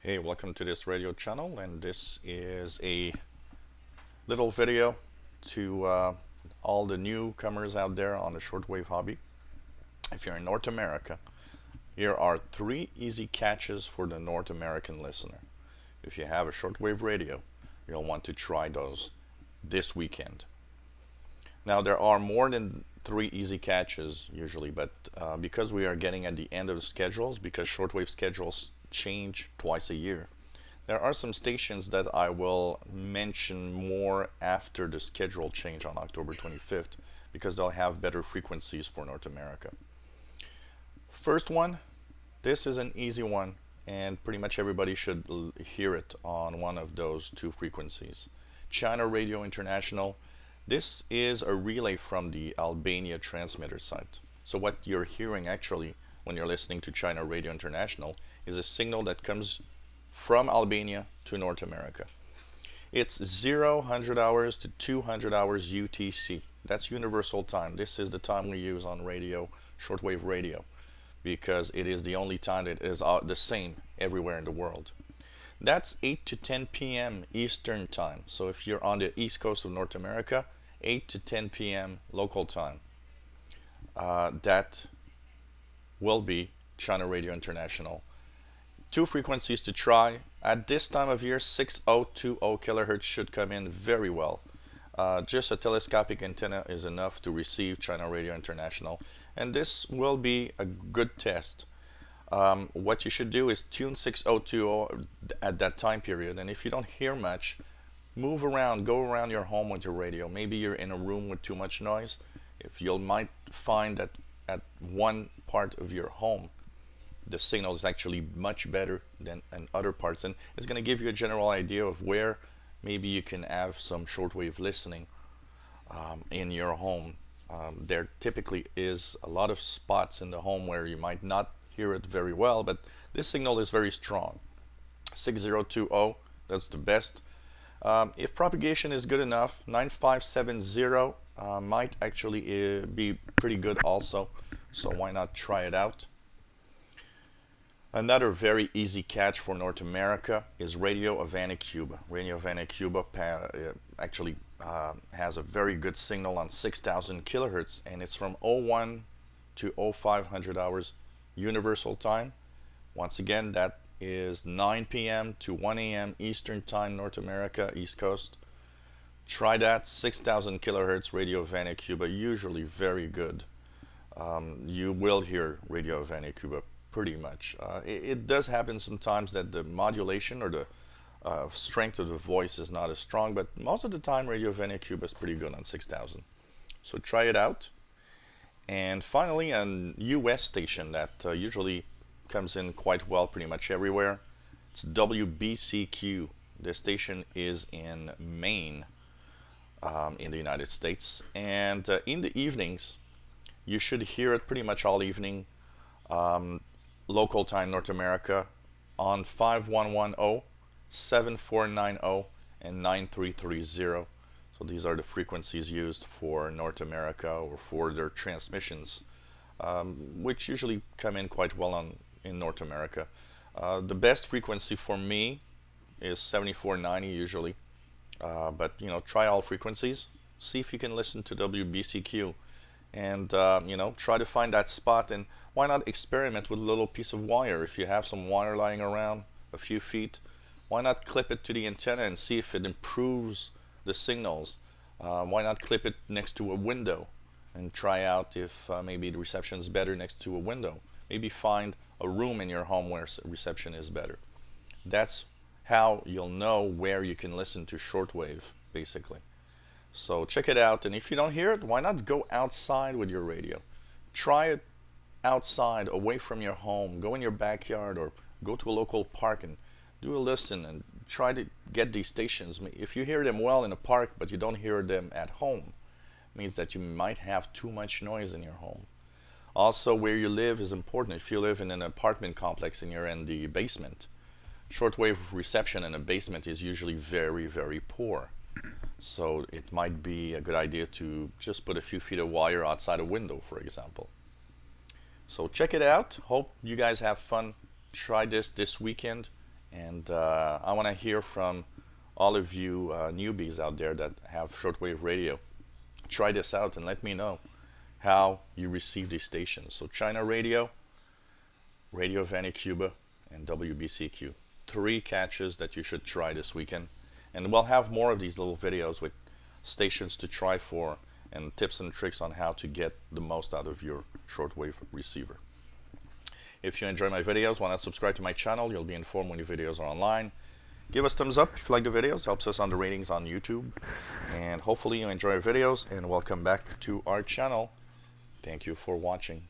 Hey, welcome to this radio channel, and this is a little video to all the newcomers out there on the shortwave hobby. If you're in North America, here are 3 easy catches for the North American listener. If you have a shortwave radio, you'll want to try those this weekend. Now, there are more than 3 easy catches usually, but because we are getting at the end of the schedules, because shortwave schedules change twice a year, there are some stations that I will mention more after the schedule change on October 25th because they'll have better frequencies for North America. First one, this is an easy one, and pretty much everybody should hear it on one of those 2 frequencies. China Radio International. This is a relay from the Albania transmitter site. So what you're hearing actually when you're listening to China Radio International is a signal that comes from Albania to North America. It's 100 hours to 200 hours UTC. That's universal time. This is the time we use on radio, shortwave radio, because it is the only time that is the same everywhere in the world. That's 8 to 10 p.m. Eastern time. So if you're on the east coast of North America, 8 to 10 p.m. local time. That will be China Radio International. 2 frequencies to try. At this time of year, 6020 kilohertz should come in very well. Just a telescopic antenna is enough to receive China Radio International, and this will be a good test. What you should do is tune 6020 at that time period, and if you don't hear much, move around, go around your home with your radio. Maybe you're in a room with too much noise. If you might find that at one part of your home, the signal is actually much better than in other parts, and it's going to give you a general idea of where maybe you can have some shortwave listening in your home. There typically is a lot of spots in the home where you might not hear it very well, but this signal is very strong. 6020, that's the best. If propagation is good enough, 9570 might actually be pretty good also, so why not try it out? Another very easy catch for North America is Radio Havana, Cuba. Radio Havana, Cuba actually has a very good signal on 6,000 kilohertz, and it's from 01 to 0500 hours universal time. Once again, that is 9 p.m. to 1 a.m. Eastern time, North America, East Coast. Try that, 6,000 kilohertz, Radio Havana, Cuba, usually very good. You will hear Radio Havana, Cuba pretty much. It does happen sometimes that the modulation or the strength of the voice is not as strong, but most of the time Radio Havana, Cuba is pretty good on 6,000. So try it out. And finally, a US station that usually comes in quite well pretty much everywhere. It's WBCQ. The station is in Maine, in the United States. And in the evenings, you should hear it pretty much all evening. Local time North America on 5110, 7490, and 9330. So these are the frequencies used for North America or for their transmissions, which usually come in quite well in North America. The best frequency for me is 7490 usually, but try all frequencies. See if you can listen to WBCQ, and try to find that spot. And why not experiment with a little piece of wire? If you have some wire lying around a few feet, why not clip it to the antenna and see if it improves the signals? Why not clip it next to a window and try out if maybe the reception is better next to a window? Maybe find a room in your home where reception is better. That's how you'll know where you can listen to shortwave, basically. So check it out, and if you don't hear it, why not go outside with your radio? Try it outside, away from your home. Go in your backyard or go to a local park and do a listen and try to get these stations. If you hear them well in a park but you don't hear them at home, it means that you might have too much noise in your home. Also, where you live is important. If you live in an apartment complex and you're in the basement, shortwave reception in a basement is usually very, very poor. So it might be a good idea to just put a few feet of wire outside a window, for example. So check it out. Hope you guys have fun. Try this weekend, And I want to hear from all of you newbies out there that have shortwave radio. Try this out and let me know how you receive these stations. So China Radio, Radio Vanek Cuba, and WBCQ. 3 catches that you should try this weekend. And we'll have more of these little videos with stations to try for and tips and tricks on how to get the most out of your shortwave receiver. If you enjoy my videos, want to subscribe to my channel, you'll be informed when new videos are online. Give us thumbs up if you like the videos, helps us on the ratings on YouTube. And hopefully you enjoy our videos and welcome back to our channel. Thank you for watching.